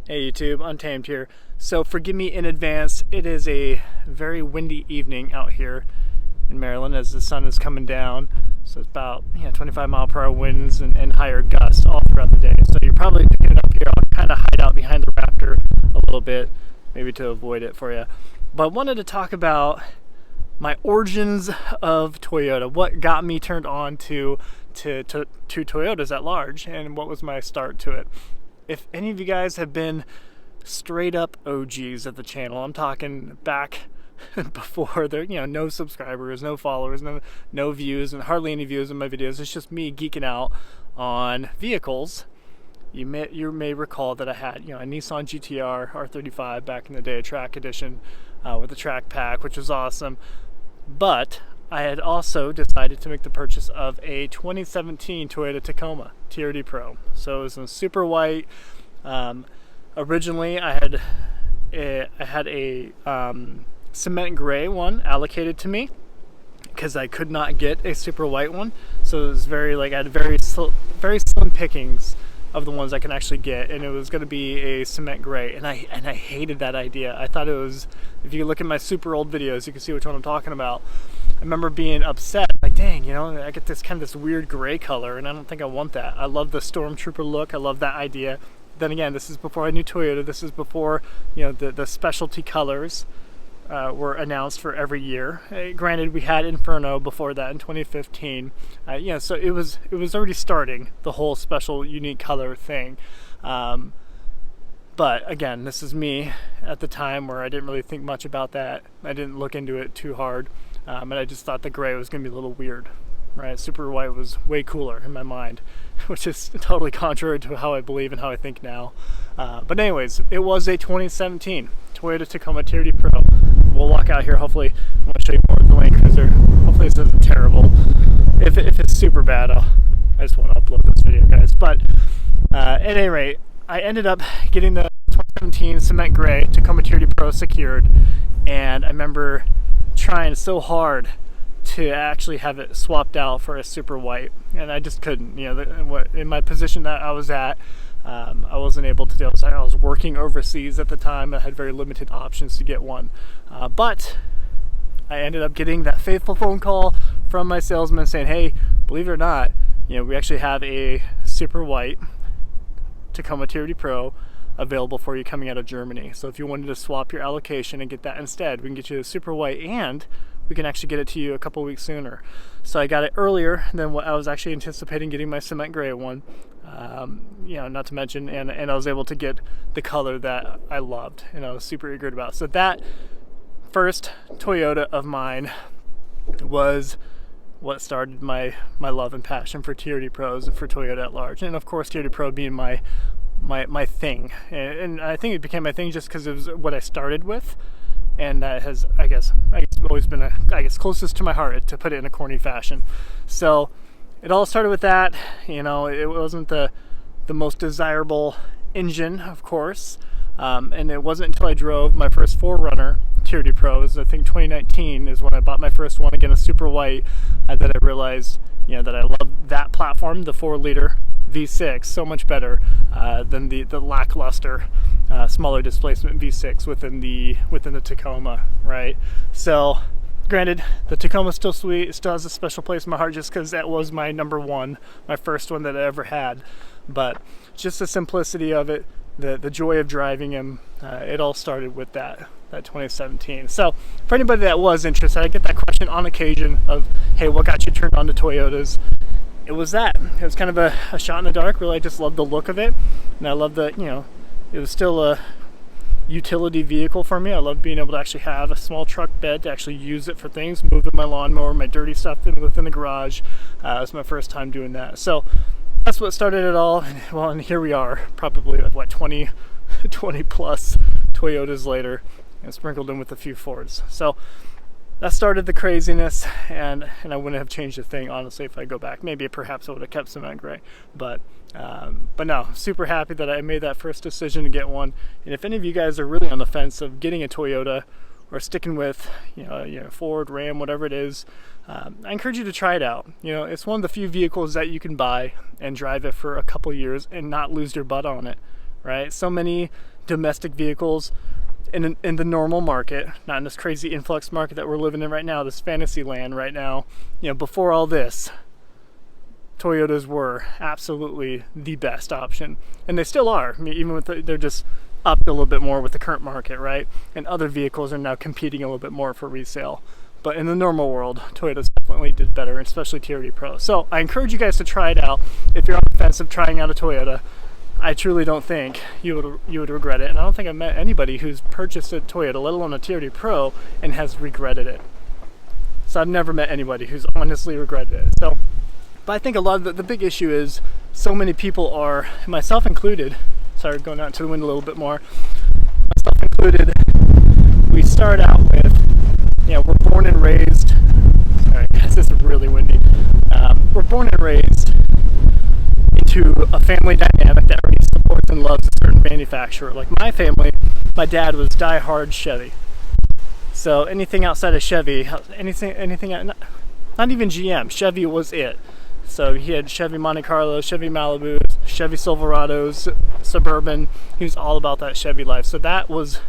Hey YouTube, Untamed here. So forgive me in advance, it is a very windy evening out here in Maryland as the sun is coming down. So it's about 25-mile-per-hour winds and higher gusts all throughout the day. So you're probably picking it up here. I'll kind of hide out behind the Raptor a little bit, maybe to avoid it for you. But I wanted to talk about my origins of Toyota, what got me turned on to Toyotas at large, and what was my start to it. If any of you guys have been straight up OGs of the channel, I'm talking back before there, no subscribers, no followers, no views, and hardly any views in my videos. It's just me geeking out on vehicles. You may recall that I had a Nissan GTR R35 back in the day, a track edition with a track pack, which was awesome. But I had also decided to make the purchase of a 2017 Toyota Tacoma TRD Pro. So it was in super white. Originally, I had a cement gray one allocated to me because I could not get a super white one. So it was I had very slim pickings of the ones I can actually get, and it was going to be a cement gray, and I hated that idea. I thought it was, if you look at my super old videos, you can see which one I'm talking about. I remember being upset, like, dang, I get this weird gray color, and I don't think I want that. I love the Stormtrooper look. I love that idea. Then again, this is before I knew Toyota. This is before the specialty colors were announced for every year. Granted, we had Inferno before that in 2015. So it was already starting, the whole special unique color thing. But again, this is me at the time where I didn't really think much about that. I didn't look into it too hard, and I just thought the gray was going to be a little weird. Right, super white was way cooler in my mind, which is totally contrary to how I believe and how I think now. But anyways, it was a 2017 Toyota Tacoma TRD Pro. We'll walk out here. Hopefully, I want to show you more of the Land Cruiser. Hopefully, this isn't terrible. If it's super bad, I just want to upload this video, guys. But at any rate, I ended up getting the 2017 cement gray Tacoma TRD Pro secured, and I remember trying so hard to actually have it swapped out for a super white, and I just couldn't. In my position that I was at, I wasn't able to do it. I was working overseas at the time. I had very limited options to get one, but I ended up getting that faithful phone call from my salesman saying, "Hey, believe it or not, we actually have a super white Tacoma TRD Pro available for you coming out of Germany. So if you wanted to swap your allocation and get that instead, we can get you a super white, and we can actually get it to you a couple weeks sooner." So I got it earlier than what I was actually anticipating getting my cement gray one. Not to mention, and I was able to get the color that I loved and I was super eager about. So that first Toyota of mine was what started my love and passion for TRD Pros and for Toyota at large. And of course, TRD Pro being my thing. And I think it became my thing just because it was what I started with. And that has, I guess always been closest to my heart, to put it in a corny fashion. So it all started with that. It wasn't the most desirable engine, of course, and it wasn't until I drove my first 4Runner TRD Pros, I think 2019 is when I bought my first one, again a super white, that I realized that I love that platform, the 4-liter V6, so much better than the lackluster smaller displacement V6 within the Tacoma, right? So granted, the Tacoma's still sweet. It still has a special place in my heart just because that was my number one, my first one that I ever had. But just the simplicity of it, the joy of driving him, it all started with that 2017. So for anybody that was interested, I get that question on occasion of, hey, what got you turned on to Toyotas? It was that. It was kind of a shot in the dark. Really, I just loved the look of it, and I loved it was still a utility vehicle for me. I loved being able to actually have a small truck bed to actually use it for things, moving my lawnmower, my dirty stuff within the garage. It was my first time doing that. So that's what started it all. Well, and here we are, probably 20 plus Toyotas later, and sprinkled in with a few Fords. So that started the craziness, and I wouldn't have changed a thing, honestly, if I go back. Maybe perhaps I would have kept cement gray, but no, super happy that I made that first decision to get one. And if any of you guys are really on the fence of getting a Toyota or sticking with Ford, Ram, whatever it is, I encourage you to try it out. It's one of the few vehicles that you can buy and drive it for a couple years and not lose your butt on it, right? So many domestic vehicles in the normal market, not in this crazy influx market that we're living in right now, this fantasy land right now. You know, before all this, Toyotas were absolutely the best option, and they still are. I mean, even with they're just upped a little bit more with the current market, right? And other vehicles are now competing a little bit more for resale. But in the normal world, Toyotas definitely did better, especially TRD Pro. So I encourage you guys to try it out. If you're on the fence of trying out a Toyota, I truly don't think you would regret it. And I don't think I've met anybody who's purchased a Toyota, let alone a TRD Pro, and has regretted it. So I've never met anybody who's honestly regretted it. So, but I think a lot of the big issue is so many people are, myself included, sorry, going out to the wind a little bit more, myself included, we start out with, you know, we're born and raised, sorry guys, this is really windy, we're born and raised into a family dynamic that already supports and loves a certain manufacturer. Like my family, my dad was die-hard Chevy. So anything outside of Chevy, anything, not even GM, Chevy was it. So he had Chevy Monte Carlo, Chevy Malibu, Chevy Silverados, Suburban. He was all about that Chevy life. So that was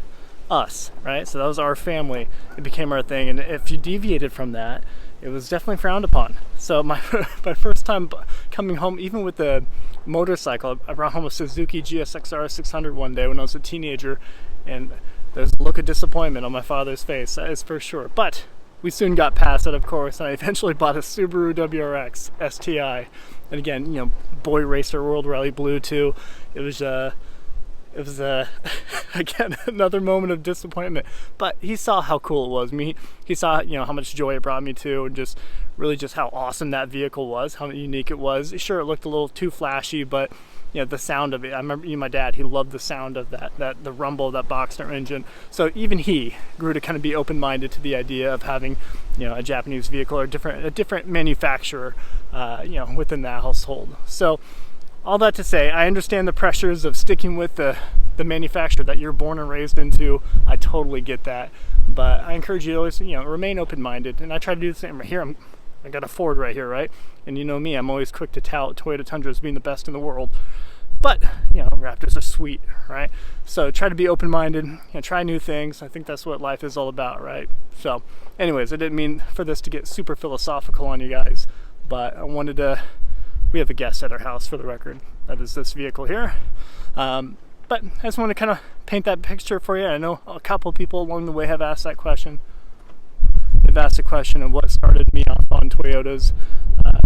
us, right? So that was our family. It became our thing. And if you deviated from that, it was definitely frowned upon. So my first time coming home, even with the motorcycle, I brought home a Suzuki GSX-R 600 one day when I was a teenager, and there's a look of disappointment on my father's face, that is for sure. But we soon got past it, of course, and I eventually bought a Subaru WRX STI. And again, you know, Boy Racer World Rally Blue too. It was again another moment of disappointment. But he saw how cool it was. He saw, you know, how much joy it brought me to, and just really just how awesome that vehicle was, how unique it was. Sure, it looked a little too flashy, but you know, the sound of it. I remember my dad, he loved the sound of the rumble of that Boxster engine. So even he grew to kind of be open-minded to the idea of having, you know, a Japanese vehicle or a different manufacturer, you know, within that household. So all that to say, I understand the pressures of sticking with the manufacturer that you're born and raised into. I totally get that, but I encourage you to always, you know, remain open-minded. And I try to do the same. Here, I got a Ford right here, right? And you know me, I'm always quick to tout Toyota Tundra as being the best in the world. But, you know, Raptors are sweet, right? So try to be open-minded, you know, try new things. I think that's what life is all about, right? So anyways, I didn't mean for this to get super philosophical on you guys, but I wanted to, we have a guest at our house for the record. That is this vehicle here. But I just want to kind of paint that picture for you. I know a couple people along the way have asked that question. They've asked the question of what started me off on Toyotas,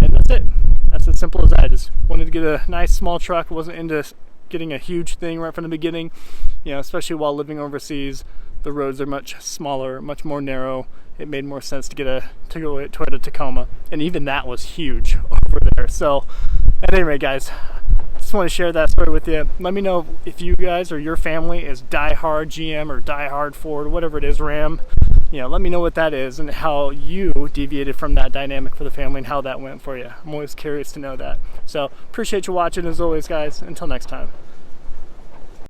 and that's it. That's as simple as that. I just wanted to get a nice small truck. I wasn't into getting a huge thing right from the beginning, you know, especially while living overseas. The roads are much smaller, much more narrow. It made more sense to get a Toyota Tacoma, and even that was huge over there. So at any rate, guys, just want to share that story with you. Let me know if you guys or your family is die-hard GM or die-hard Ford, whatever it is, Ram. You know, let me know what that is and how you deviated from that dynamic for the family and how that went for you. I'm always curious to know that. So appreciate you watching as always, guys. Until next time.